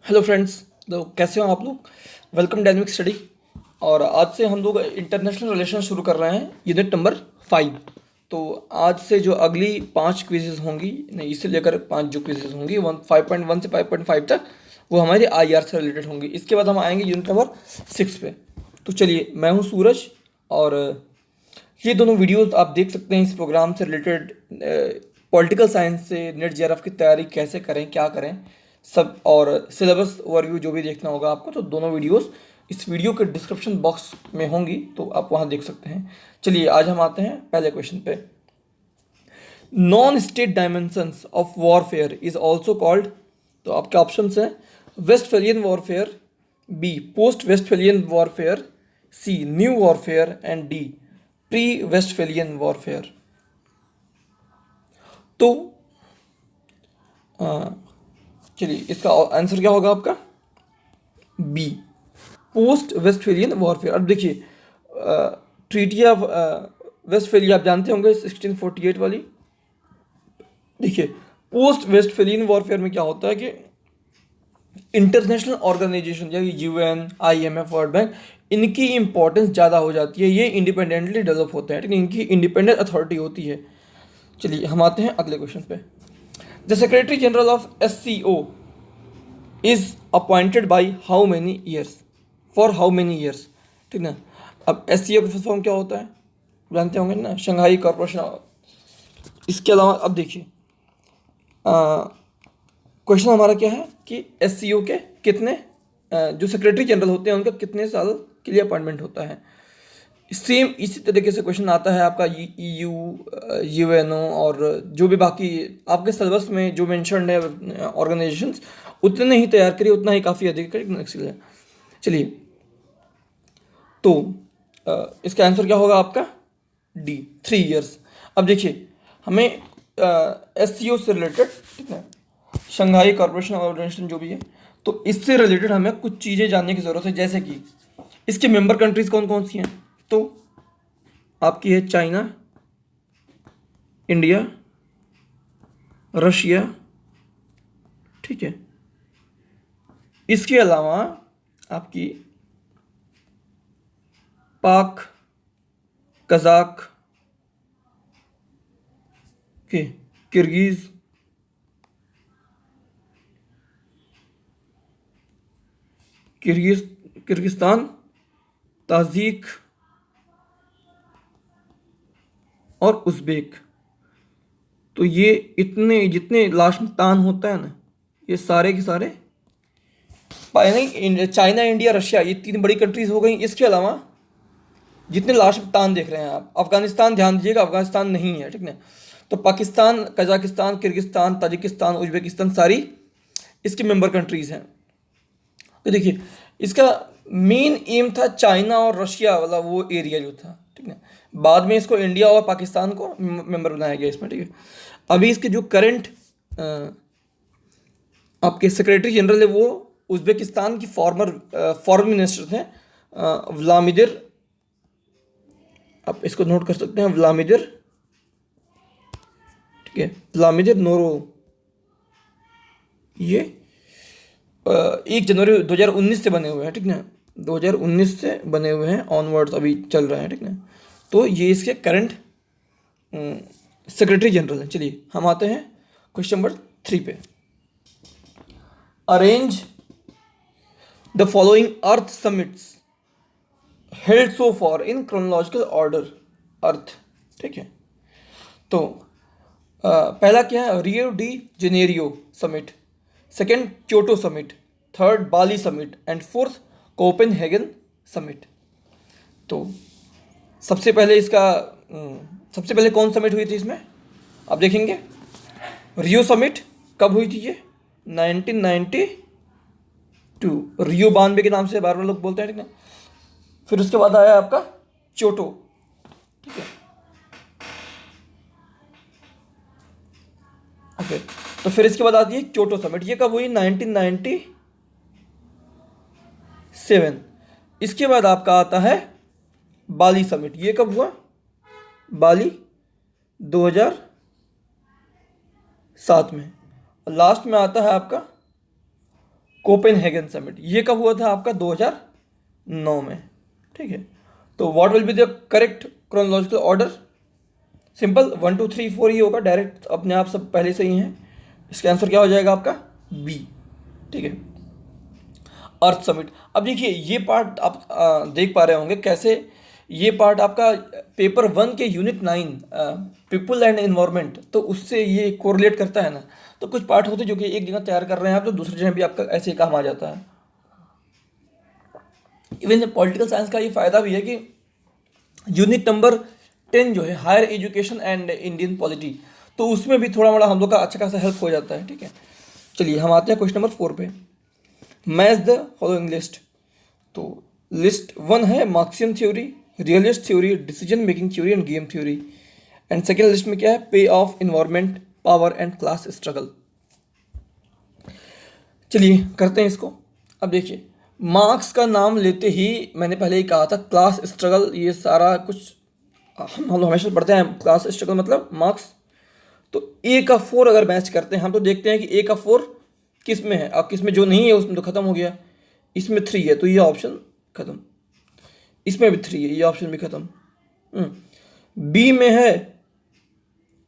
Hello friends. तो कैसे हो आप लोग। Welcome dynamic study. और आज से हम लोग इंटरनेशनल रिलेशन शुरू कर रहे हैं, यूनिट नंबर 5। तो आज से जो अगली 5 क्विजेज होंगी, नहीं इसे लेकर 5 जो क्विजेज होंगी 5.1 से 5.5 तक, वो हमारे आईआर से रिलेटेड होंगी। इसके बाद हम आएंगे यूनिट नंबर 6 पे। तो चलिए, मैं हूँ सूरज, और ये दोनों वीडियोस आप देख सकते हैं इस प्रोग्राम से रिलेटेड। पॉलिटिकल साइंस से नेट जेआरएफ की तैयारी कैसे करें, क्या करें सब, और सिलेबस ओवरव्यू जो भी देखना होगा आपको, तो दोनों वीडियोस इस वीडियो के डिस्क्रिप्शन बॉक्स में होंगी, तो आप वहाँ देख सकते हैं। चलिए, आज हम आते हैं पहले क्वेश्चन पे। Non state dimensions of warfare is also called. तो आपके ऑप्शन हैं Westphalian warfare, B post Westphalian warfare, C new warfare, and D pre Westphalian warfare. तो चलिए, इसका आंसर क्या होगा आपका, बी पोस्ट वेस्टफेलियन वॉरफेयर। अब देखिए, ट्रीटी ऑफ वेस्टफेलिया आप जानते होंगे, 1648 वाली। देखिए, पोस्ट वेस्टफेलियन वॉरफेयर में क्या होता है कि इंटरनेशनल ऑर्गेनाइजेशन जैसे यूएन, आईएमएफ, वर्ल्ड बैंक, इनकी इंपॉर्टेंस ज़्यादा हो जाती है। ये इंडिपेंडेंटली डेवलप होते हैं, ठीक है, इनकी इंडिपेंडेंट अथॉरिटी होती है। चलिए, हम आते हैं अगले क्वेश्चन पे। The secretary general of SCO is appointed by how many years, for how many years, ठीक ना। अब एससीओ का फुल फॉर्म क्या होता है, जानते होंगे ना, शंघाई कॉरपोरेशन। इसके अलावा अब देखिए, क्वेश्चन हमारा क्या है कि एससीओ के कितने जो सेक्रेटरी जनरल होते हैं उनका कितने साल के लिए अपॉइंटमेंट होता है। सेम इसी तरीके से क्वेश्चन आता है आपका ईयू, यूएनओ, और जो भी बाकी आपके सिलेबस में जो मेंशन्ड है ऑर्गेनाइजेशंस, उतने ही तैयार करिए, उतना ही काफ़ी अधिक है इसलिए। चलिए, तो इसका आंसर क्या होगा आपका, डी 3 ईयर्स। अब देखिए, हमें एस सी ओ से रिलेटेड, ठीक है, शंघाई कॉरपोरेशन ऑर्गेनाइजेशन जो भी है, तो इससे रिलेटेड हमें कुछ चीज़ें जानने की ज़रूरत है, जैसे कि इसके मेंबर कंट्रीज़ कौन कौन सी हैं। तो आपकी है चाइना, इंडिया, रशिया, ठीक है। इसके अलावा आपकी पाक, कजाक, के किर्गिज, किर्गिज किर्गिस्तान, ताजिक और उज़्बेक। तो ये इतने जितने लास्ट में तान होता है ना, ये सारे के सारे नहीं, चाइना, इंडिया, रशिया, ये 3 बड़ी कंट्रीज हो गई। इसके अलावा जितने लास्ट में तान देख रहे हैं आप, अफगानिस्तान ध्यान दीजिएगा, अफगानिस्तान नहीं है, ठीक है। तो Pakistan, Kazakhstan, Kyrgyzstan, Tajikistan, Uzbekistan, सारी इसकी मेंबर कंट्रीज हैं। तो देखिए, इसका मेन एम था चाइना और रशिया वाला वो एरिया जो था, ठीक है। बाद में इसको इंडिया और पाकिस्तान को मेंबर बनाया गया इसमें, ठीक है। अभी इसके जो करंट आपके सेक्रेटरी जनरल है, वो उज्बेकिस्तान की फॉरेन मिनिस्टर थे, व्लादिमीर, आप इसको नोट कर सकते हैं, व्लादिमीर, ठीक है, व्लादिमीर नोरो। ये 1 जनवरी 2019 से बने हुए हैं, ठीक ना, 2019 से बने हुए हैं, ऑनवर्ड्स अभी चल रहे हैं, ठीक ना। तो ये इसके करंट सेक्रेटरी जनरल हैं। चलिए, हम आते हैं क्वेश्चन नंबर 3 पे। Arrange the following earth summits held so far in chronological order. Earth, ठीक है। तो पहला क्या है, Rio de Janeiro summit, second Kyoto summit, third Bali summit, and fourth Copenhagen summit. तो सबसे पहले इसका सबसे पहले कौन समिट हुई थी इसमें, आप देखेंगे रियो समिट कब हुई थी, ये 1992, रियो 92 के नाम से बार बार लोग बोलते हैं, ठीक है। फिर उसके बाद आया आपका क्योटो, ठीक है, ओके। तो फिर इसके बाद आती है क्योटो समिट, ये कब हुई, 1997। इसके बाद आपका आता है बाली समिट, ये कब हुआ, बाली 2007 में। और लास्ट में आता है आपका कोपेनहेगन समिट, ये कब हुआ था आपका? 2009 में, ठीक है। तो what will be the correct chronological order? Simple, 1 2 3 4 ही होगा, डायरेक्ट अपने आप सब पहले से ही हैं। इसका आंसर क्या हो जाएगा आपका? बी, ठीक है, अर्थ समिट। अब देखिए ये पार्ट आप देख पा रहे होंगे कैसे ये पार्ट आपका पेपर 1 के यूनिट 9 पीपल एंड एनवायरनमेंट, तो उससे ये कोरिलेट करता है ना। तो कुछ पार्ट होते हैं जो कि एक जगह तैयार कर रहे हैं आप, तो दूसरी जगह भी आपका ऐसे ही काम आ जाता है। इवन पॉलिटिकल साइंस का ये फायदा भी है कि यूनिट नंबर 10 जो है higher education and Indian polity, तो उसमें भी थोड़ा मोड़ा हम लोग का अच्छा खासा हेल्प हो जाता है, ठीक है। चलिए हम आते हैं क्वेश्चन नंबर 4 पे। Match the following list. तो लिस्ट 1 है Marxian theory, realist theory, decision making theory end game theory. And second list में क्या है? पे of environment, power and class struggle. चलिए करते हैं इसको। अब देखिए मार्क्स का नाम लेते ही मैंने पहले ही कहा था क्लास स्ट्रगल, ये सारा कुछ हम लोग हमेशा पढ़ते हैं। क्लास स्ट्रगल मतलब मार्क्स। तो ए का 4 अगर मैच करते हैं हम, तो देखते हैं कि ए का 4 किस में है। अब किस में जो नहीं है उसमें तो ख़त्म हो गया। इसमें 3 है तो ये ऑप्शन ख़त्म, इसमें भी 3 है, ये ऑप्शन भी ख़त्म। बी में है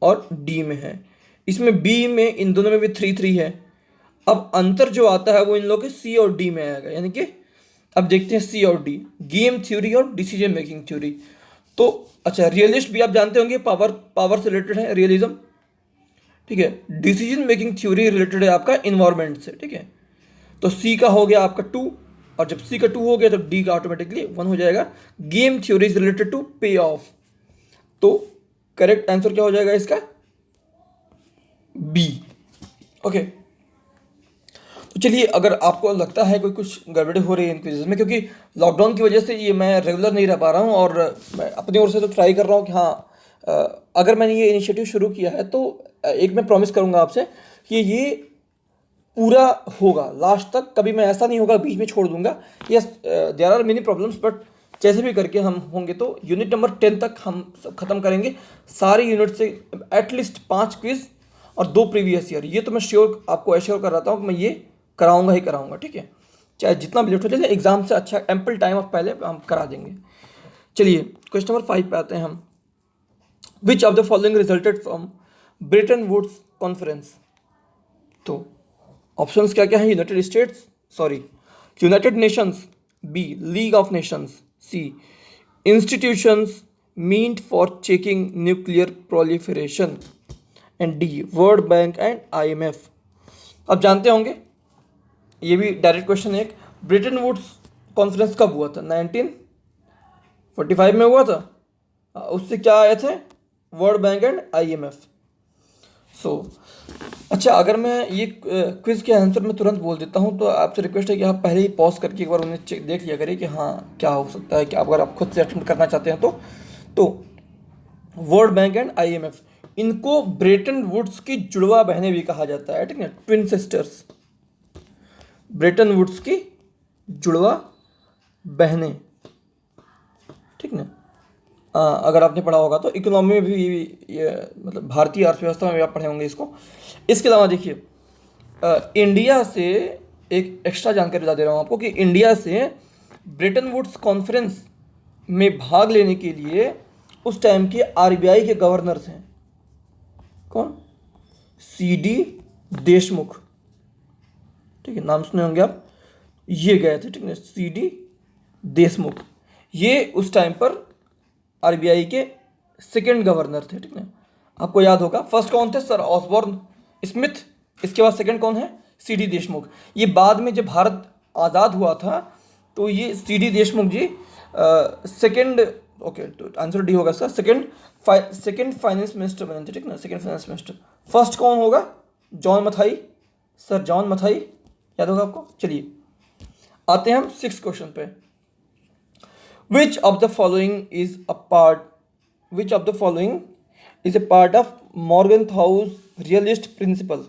और डी में है। इसमें बी में इन दोनों में भी 3 3 है। अब अंतर जो आता है वो इन लोगों के सी और डी में आएगा, यानी कि अब देखते हैं सी और डी, गेम थ्योरी और डिसीजन मेकिंग थ्योरी। तो अच्छा रियलिस्ट भी आप जानते होंगे, पावर से रिलेटेड है रियलिज्म, ठीक है। डिसीजन मेकिंग थ्योरी रिलेटेड है आपका इन्वायरमेंट से, ठीक है। तो सी का हो गया आपका 2, और जब सी का 2 हो गया तो डी का ऑटोमेटिकली 1 हो जाएगा। Game theory is related to payoff, तो करेक्ट आंसर क्या हो जाएगा इसका? B, okay. तो चलिए अगर आपको लगता है कोई कुछ गड़बड़ी हो रही है इन क्विज़ में, क्योंकि लॉकडाउन की वजह से ये मैं रेगुलर नहीं रह पा रहा हूँ, और मैं अपनी ओर से तो ट्राई कर रहा हूँ कि हाँ अगर मैंने ये इनिशिएटिव शुरू किया है तो एक मैं प्रॉमिस करूँगा आपसे कि ये पूरा होगा लास्ट तक, कभी मैं ऐसा नहीं होगा बीच में छोड़ दूंगा। Yes there are many problems, but जैसे भी करके हम होंगे तो यूनिट नंबर 10 तक हम सब खत्म करेंगे, सारे यूनिट से एटलीस्ट 5 क्विज और 2 प्रीवियस ईयर। ये तो मैं श्योर आपको एश्योर कर रहा हूँ कि मैं ये कराऊंगा ही कराऊंगा, ठीक है। चाहे जितना भी लेट हो जाए, एग्जाम से अच्छा एम्पल टाइम ऑफ पहले हम करा देंगे। चलिए क्वेश्चन नंबर 5 पे आते हैं हम। Which of the following resulted from Bretton Woods conference. तो ऑप्शंस क्या क्या है? United States, sorry United Nations, B League of Nations, C institutions meant for checking nuclear proliferation, and D World bank and IMF. अब जानते होंगे ये भी direct question है। ब्रेटन वुड्स कॉन्फ्रेंस कब हुआ था? 1945 में हुआ था। उससे क्या आए थे? World bank and IMF. So अच्छा अगर मैं ये क्विज के आंसर में तुरंत बोल देता हूँ तो आपसे रिक्वेस्ट है कि आप पहले ही पॉज करके एक बार उन्हें चेक देख लिया करिए कि हाँ क्या हो सकता है, कि अगर आप खुद से अटेम्प्ट करना चाहते हैं तो वर्ल्ड बैंक एंड आईएमएफ, इनको ब्रेटन वुड्स की जुड़वा बहनें भी कहा जाता है, ठीक है, ट्विन सिस्टर्स, ब्रेटन वुड्स की जुड़वा बहनें, ठीक ना। अगर आपने पढ़ा होगा तो इकोनॉमी में भी ये मतलब भारतीय अर्थव्यवस्था में भी आप पढ़े होंगे इसको। इसके अलावा देखिए इंडिया से एक एक्स्ट्रा जानकारी बता दे रहा हूँ आपको कि इंडिया से ब्रेटन वुड्स कॉन्फ्रेंस में भाग लेने के लिए उस टाइम के आरबीआई के गवर्नर्स हैं कौन? सीडी देशमुख, ठीक है, नाम सुने होंगे आप, ये गए थे, ठीक है, सीडी देशमुख। ये उस टाइम पर आरबीआई के सेकंड गवर्नर थे, ठीक है। आपको याद होगा फर्स्ट कौन थे? Sir Osborne Smith. इसके बाद सेकंड कौन है? सीडी देशमुख। ये बाद में जब भारत आज़ाद हुआ था तो ये सीडी देशमुख जी सेकंड, ओके तो आंसर डी होगा इसका, सेकंड फाइनेंस मिनिस्टर बने थे, ठीक ना, सेकंड फाइनेंस मिनिस्टर। फर्स्ट कौन होगा? John Mathai, sir John Mathai, याद होगा आपको। चलिए आते हैं हम 6 क्वेश्चन पे। Which of the following is a part? Which of the following is a part of Morgenthau's realist principle?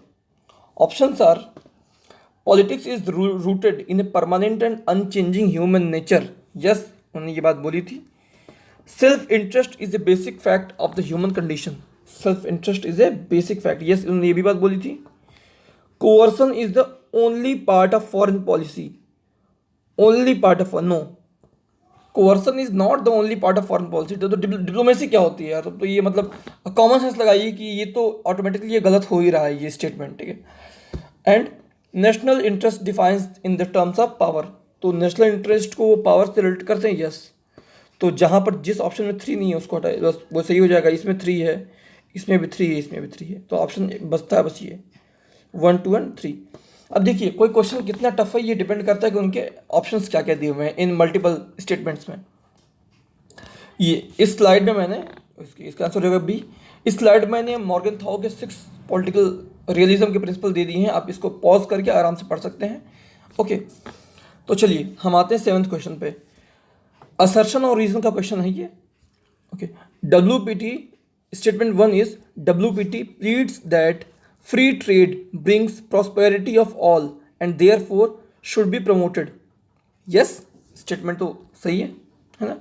Options are: politics is rooted in a permanent and unchanging human nature. Yes, उन्होंने ये बात बोली थी. Self interest is a basic fact of the human condition. Self interest is a basic fact. Yes, उन्होंने ये भी बात बोली थी. Coercion is the only part of foreign policy, only part of, no, coercion is not the only part of foreign policy. तो diplomacy क्या होती है यार? तो ये मतलब कॉमन सेंस लगाइए कि ये तो ऑटोमेटिकली ये गलत हो ही रहा है ये स्टेटमेंट, ठीक है। And national interest defines in the terms of power, तो नेशनल इंटरेस्ट को वो पावर से रिलेट करते हैं, यस। तो जहाँ पर जिस ऑप्शन में 3 नहीं है उसको हटाए, बस वो सही हो जाएगा। इसमें 3 है, इसमें भी 3 है, इसमें भी 3 है, तो ऑप्शन बचता है बस ये 1 2 एंड 3। अब देखिए कोई क्वेश्चन कितना टफ है ये डिपेंड करता है कि उनके ऑप्शंस क्या क्या दिए हुए हैं इन मल्टीपल स्टेटमेंट्स में। ये इस स्लाइड में मैंने इसका आंसर होगा बी। इस स्लाइड में मैंने मॉर्गनथाउ के 6 पॉलिटिकल रियलिज्म के प्रिंसिपल दे दिए हैं, आप इसको पॉज करके आराम से पढ़ सकते हैं। ओके, तो चलिए हम आते हैं 7th क्वेश्चन पे। असर्शन और रीजन का क्वेश्चन है ये। Okay, WPT statement 1 is WPT pleads that free trade brings prosperity of all and therefore should be promoted. Yes, statement तो सही है ना,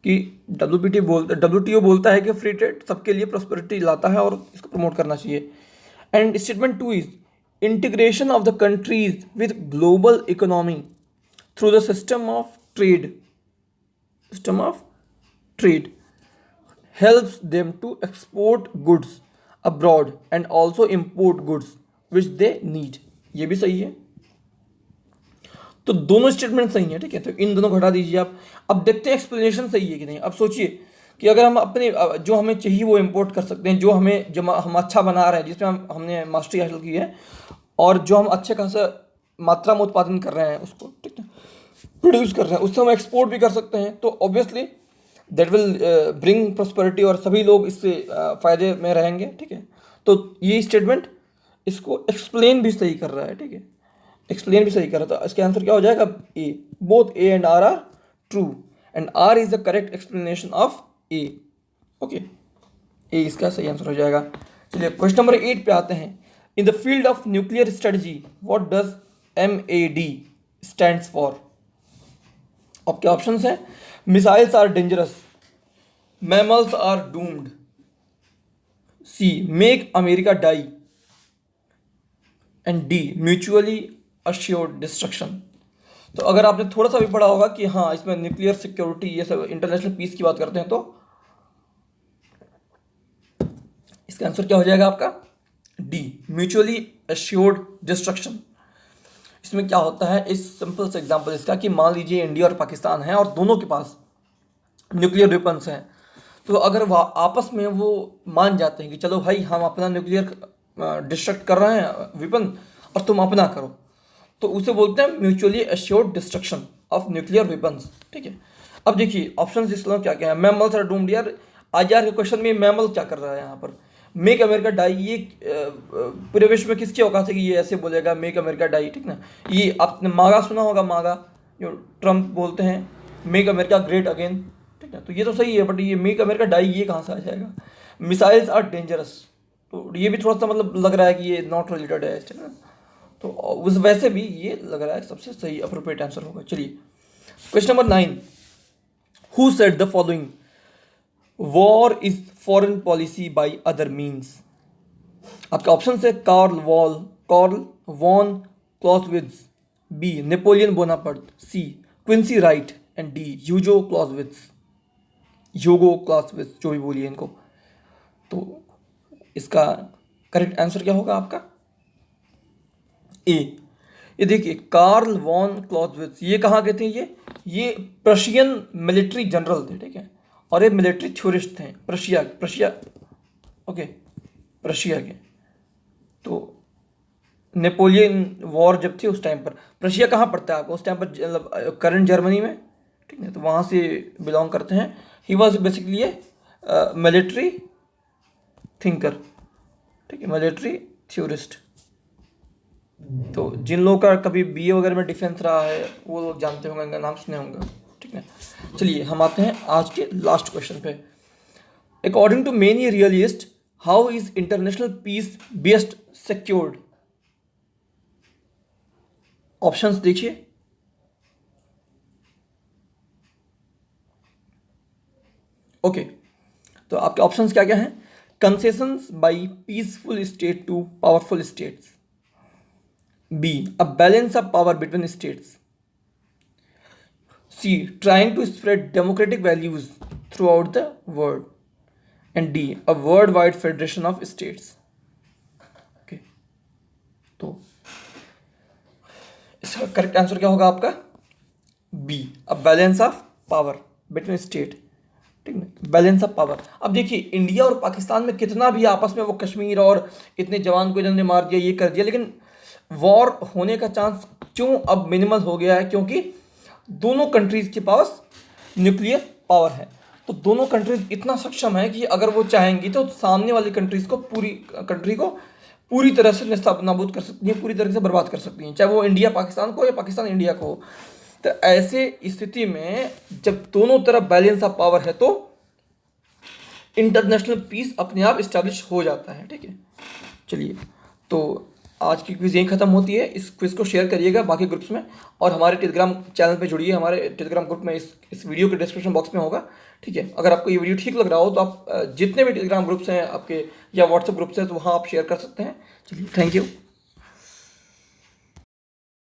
कि WTO बोलता है कि फ्री ट्रेड सबके लिए प्रॉस्पेरिटी लाता है और इसको प्रमोट करना चाहिए। And statement 2 is integration of the countries with global economy through the system of trade helps them to export goods abroad and also import goods which they need। ये भी सही है, तो दोनों स्टेटमेंट सही है, ठीक है। तो इन दोनों को हटा दीजिए आप। अब देखते हैं एक्सप्लेनेशन सही है कि नहीं। अब सोचिए कि अगर हम अपने जो हमें चाहिए वो इंपोर्ट कर सकते हैं, जो हम अच्छा बना रहे हैं, जिसमें हमने मास्टरी हासिल की है, और जो हम अच्छे खासा मात्रा में उत्पादन कर रहे हैं उसको, ठीक है, प्रोड्यूस कर रहे हैं, उससे हम एक्सपोर्ट भी कर सकते हैं, तो obviously that will bring prosperity और सभी लोग इससे फ़ायदे में रहेंगे, ठीक है। तो ये स्टेटमेंट इसको एक्सप्लेन भी सही कर रहा है, ठीक है, एक्सप्लेन भी सही कर रहा था। इसका आंसर क्या हो जाएगा? A. Both A and R are true and R is the correct explanation of A. Okay, A इसका सही आंसर हो जाएगा। चलिए क्वेश्चन नंबर 8 पे आते हैं। In the field of nuclear strategy what does MAD stands for? आपके option हैं, missiles are dangerous, mammals are doomed, C make America die, and D mutually assured destruction. तो अगर आपने थोड़ा सा भी पढ़ा होगा कि हाँ इसमें न्यूक्लियर सिक्योरिटी ये सब इंटरनेशनल पीस की बात करते हैं, तो इसका आंसर क्या हो जाएगा आपका? D mutually assured destruction. इसमें क्या होता है, इस सिंपल से एग्जांपल इसका कि मान लीजिए इंडिया और पाकिस्तान है और दोनों के पास न्यूक्लियर वेपन्स हैं, तो अगर वह आपस में वो मान जाते हैं कि चलो भाई हम अपना न्यूक्लियर डिस्ट्रक्ट कर रहे हैं वेपन और तुम अपना करो, तो उसे बोलते हैं mutually assured destruction of nuclear weapons, ठीक है। अब देखिए ऑप्शन इसमें क्या क्या है। मैमल्स आर डूम्ड, यार आज यार के क्वेश्चन में मैमल क्या कर रहा है यहाँ पर? मेक अमेरिका डाई, ये पूरे विश्व में किसकी औकात है कि ये ऐसे बोलेगा मेक अमेरिका डाई, ठीक ना। ये आपने मागा सुना होगा, मागा जो ट्रम्प बोलते हैं, मेक अमेरिका ग्रेट अगेन, ठीक है। तो ये तो सही है, बट ये मेक अमेरिका डाई ये कहाँ से आ जाएगा? मिसाइल्स आर डेंजरस, तो ये भी थोड़ा सा मतलब लग रहा है कि ये नॉट रिलेटेड है, ठीक है। तो उस वैसे भी ये लग रहा है सबसे सही अप्रोप्रिएट आंसर होगा। चलिए question number 9, who said the following? War is foreign policy by other means. आपका ऑप्शन है Carl von Clausewitz, B Napoleon Bonaparte, C Quincy Wright, and D Hugo Clausewitz, जो भी बोलिए इनको। तो इसका करेक्ट आंसर क्या होगा आपका? ए। ये देखिए कार्ल वॉन क्लॉसविट्ज ये कहाँ के थे? ये प्रशियन मिलिट्री जनरल थे, ठीक है, और ये मिलिट्री थ्योरिस्ट थे प्रशिया ओके, प्रशिया के। तो नेपोलियन वॉर जब थी उस टाइम पर, प्रशिया कहाँ पड़ता है आपको उस टाइम पर? मतलब करंट जर्मनी में, ठीक है, तो वहाँ से बिलोंग करते हैं। He was basically A military thinker, ठीक है, मिलिट्री थ्योरिस्ट। तो जिन लोगों का कभी BA वगैरह में डिफेंस रहा है वो लोग जानते होंगे, इनका नाम सुने होंगे, ठीक है। चलिए हम आते हैं आज के लास्ट क्वेश्चन पे। According to many realist, how is international peace best secured? Options देखिए। ओके, तो आपके ऑप्शंस क्या क्या हैं? Concessions by peaceful state to powerful states, B a balance of power between states, C trying to spread democratic values throughout the world, and D a world wide federation of states. Okay, तो इसका correct answer क्या होगा आपका? B a balance of power between state. ठीक है, balance of power. अब देखिए India और पाकिस्तान में कितना भी आपस में वो कश्मीर और इतने जवान को इन्होंने मार दिया, ये कर दिया, लेकिन वॉर होने का चांस क्यों अब मिनिमल हो गया है? क्योंकि दोनों कंट्रीज के पास न्यूक्लियर पावर है। तो दोनों कंट्रीज इतना सक्षम है कि अगर वो चाहेंगी तो सामने वाली कंट्रीज को, पूरी कंट्री को पूरी तरह से नाबूद कर सकती हैं, पूरी तरह से बर्बाद कर सकती हैं, चाहे वो इंडिया पाकिस्तान को या पाकिस्तान इंडिया को हो। तो ऐसे स्थिति में जब दोनों तरफ बैलेंस ऑफ पावर है तो इंटरनेशनल पीस अपने आप इस्टेब्लिश हो जाता है। ठीक है, चलिए, तो आज की क्विज यहीं ख़त्म होती है। इस क्विज को शेयर करिएगा बाकी ग्रुप्स में, और हमारे टेलीग्राम चैनल पे जुड़िए। हमारे टेलीग्राम ग्रुप में इस वीडियो के डिस्क्रिप्शन बॉक्स में होगा। ठीक है, अगर आपको ये वीडियो ठीक लग रहा हो तो आप जितने भी टेलीग्राम ग्रुप्स हैं आपके या व्हाट्सएप ग्रुप्स हैं तो वहाँ आप शेयर कर सकते हैं। चलिए, थैंक यू।